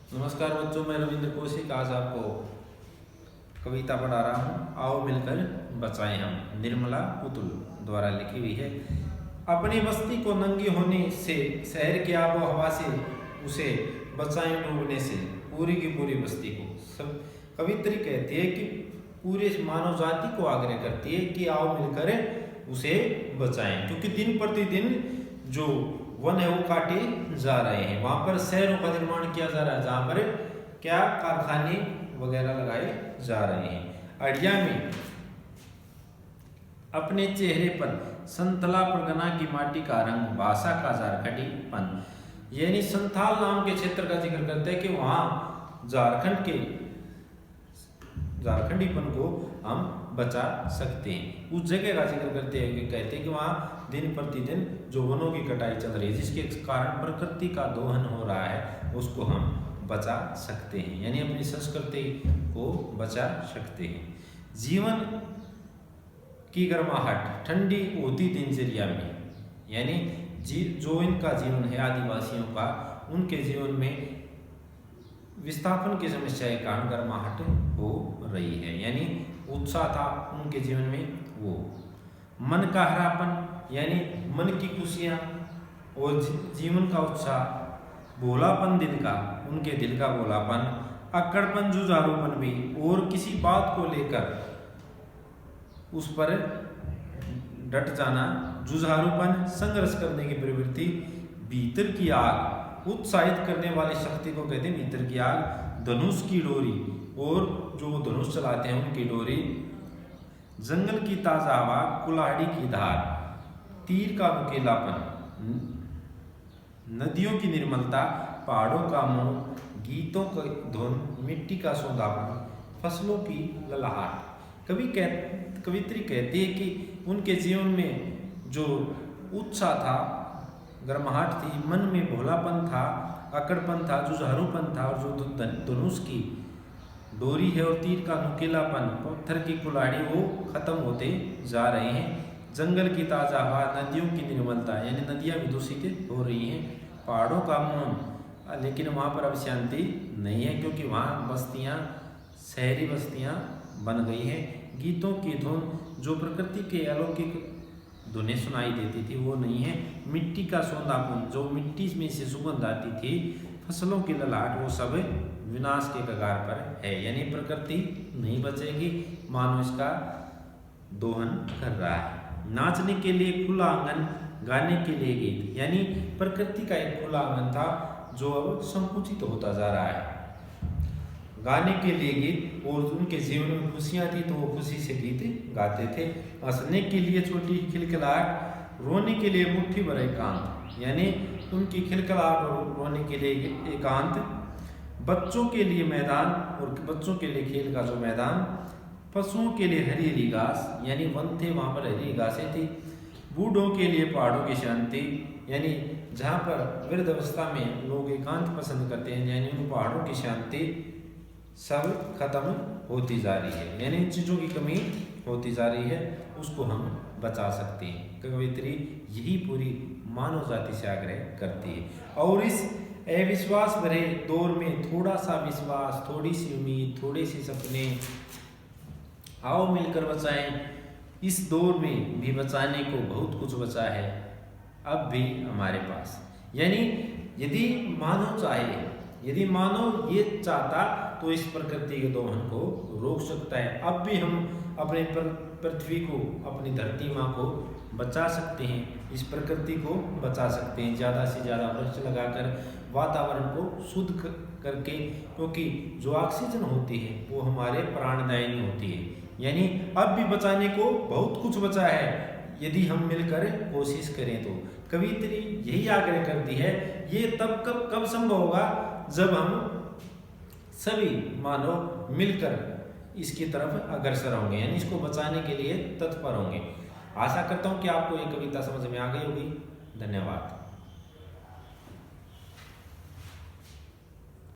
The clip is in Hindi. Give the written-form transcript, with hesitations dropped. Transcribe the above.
नमस्कार बच्चों, मैं रविंद्र कौशिक आज आपको कविता पढ़ा रहा हूँ। आओ मिलकर बचाएं हम, निर्मला पुतुल द्वारा लिखी हुई है। अपनी बस्ती को नंगी होने से, शहर की आबो हवा से, उसे बचाएं डूबने से, पूरी की पूरी बस्ती को। सब कवित्री कहती है कि पूरे मानव जाति को आग्रह करती है कि आओ मिलकर उसे बचाएं, क्योंकि दिन प्रतिदिन जो वन है वो काटे जा रहे हैं। वहां पर शहरों का निर्माण किया जा रहा है, जहां पर क्या कारखाने वगैरह लगाए जा रहे हैं। अड़िया में अपने चेहरे पर संतला परगना की माटी का रंग, भाषा का झारखंडीपन, यानी संथाल नाम के क्षेत्र का जिक्र करते हैं कि वहां झारखंडीपन को हम बचा सकते हैं। उस जगह का जिक्र करते हैं कि कहते हैं कि वहाँ दिन प्रतिदिन जो वनों की कटाई चल रही है, जिसके कारण प्रकृति का दोहन हो रहा है, उसको हम बचा सकते हैं, यानी अपनी संस्कृति को बचा सकते हैं। जीवन की गर्माहट ठंडी होती दिनचर्या में, यानी जो इनका जीवन है आदिवासियों का, उनके जीवन में विस्थापन की समस्या के कारण गर्माहट हो रही है, यानी उत्साह था उनके जीवन में। वो मन का हरापन, यानी मन की खुशियाँ और जीवन का उत्साह, भोलापन दिल का, उनके दिल का भोलापन, अक्कड़पन, जुझारूपन भी, और किसी बात को लेकर उस पर डट जाना, जुझारूपन, संघर्ष करने की प्रवृत्ति, भीतर की आग, उत्साहित करने वाली शक्ति को कहते हैं भीतर की आग, धनुष की डोरी, और जो धनुष चलाते हैं उनकी डोरी, जंगल की ताजा हवा, कुल्हाड़ी की धार, तीर का नुकीलापन, नदियों की निर्मलता, पहाड़ों का मोह, गीतों का धुन, मिट्टी का सौंधापन, फसलों की ललहाट। कवित्री कहती है कि उनके जीवन में जो उत्साह था, गर्माहट थी, मन में भोलापन था, अकड़पन था, जुझारूपन था, और जो धनुष की डोरी है और तीर का नुकीलापन, पत्थर की कुल्हाड़ी, वो खत्म होते जा रहे हैं। जंगल की ताज़ा हवा, नदियों की निर्मलता, यानी नदियाँ भी दूषित हो रही हैं, पहाड़ों का मौन, लेकिन वहाँ पर अब शांति नहीं है, क्योंकि वहाँ बस्तियाँ, शहरी बस्तियाँ बन गई हैं। गीतों की धुन, जो प्रकृति के अलौकिक धुनें सुनाई देती थी, वो नहीं है। मिट्टी का सौंधापन, जो मिट्टी में से सुगंध आती थी, फसलों की ललाट, वो सब विनाश के कगार पर है, यानी प्रकृति नहीं बचेगी, मानो इसका दोहन कर रहा है। नाचने के लिए खुला आंगन, गाने के लिए गीत, यानी प्रकृति का एक खुला आंगन था जो अब संकुचित होता जा रहा है। गाने के लिए गीत, और उनके जीवन में खुशियाँ थी तो वो खुशी से गीत गाते थे। हंसने के लिए छोटी खिलखिलाहट, रोने के लिए मुट्ठी भर एकांत, यानी उनकी खिलखिलाहट और रोने के लिए एकांत। बच्चों के लिए मैदान, और बच्चों के लिए खेल का जो मैदान, पशुओं के लिए हरी हरी घास, यानी वन थे, वहाँ पर हरी घासें थी। बूढ़ों के लिए पहाड़ों की शांति, यानी जहाँ पर वृद्ध अवस्था में लोग एकांत पसंद करते हैं, यानी उन पहाड़ों की शांति सब खत्म होती जा रही है, यानी इन चीज़ों की कमी होती जा रही है, उसको हम बचा सकते हैं। कवित्री यही पूरी मानव जाति से आग्रह करती है। और इस अविश्वास भरे दौर में थोड़ा सा विश्वास, थोड़ी सी उम्मीद, थोड़े से सपने, आओ मिलकर बचाएं। इस दौर में भी बचाने को बहुत कुछ बचा है अब भी हमारे पास, यानी यदि मानव चाहे, यदि मानव ये चाहता तो इस प्रकृति के दोहन को रोक सकता है। अब भी हम अपने पृथ्वी को, अपनी धरती माँ को बचा सकते हैं, इस प्रकृति को बचा सकते हैं, ज़्यादा से ज़्यादा वृक्ष लगाकर, वातावरण को शुद्ध करके, क्योंकि जो ऑक्सीजन होती है वो हमारे प्राणदायिनी होती है, यानी अब भी बचाने को बहुत कुछ बचा है, यदि हम मिलकर कोशिश करें तो। कवित्री यही आग्रह करती है, ये तब कब संभव होगा जब हम सभी मानव मिलकर इसकी तरफ अग्रसर होंगे, यानी इसको बचाने के लिए तत्पर होंगे। आशा करता हूँ कि आपको ये कविता समझ में आ गई होगी। धन्यवाद।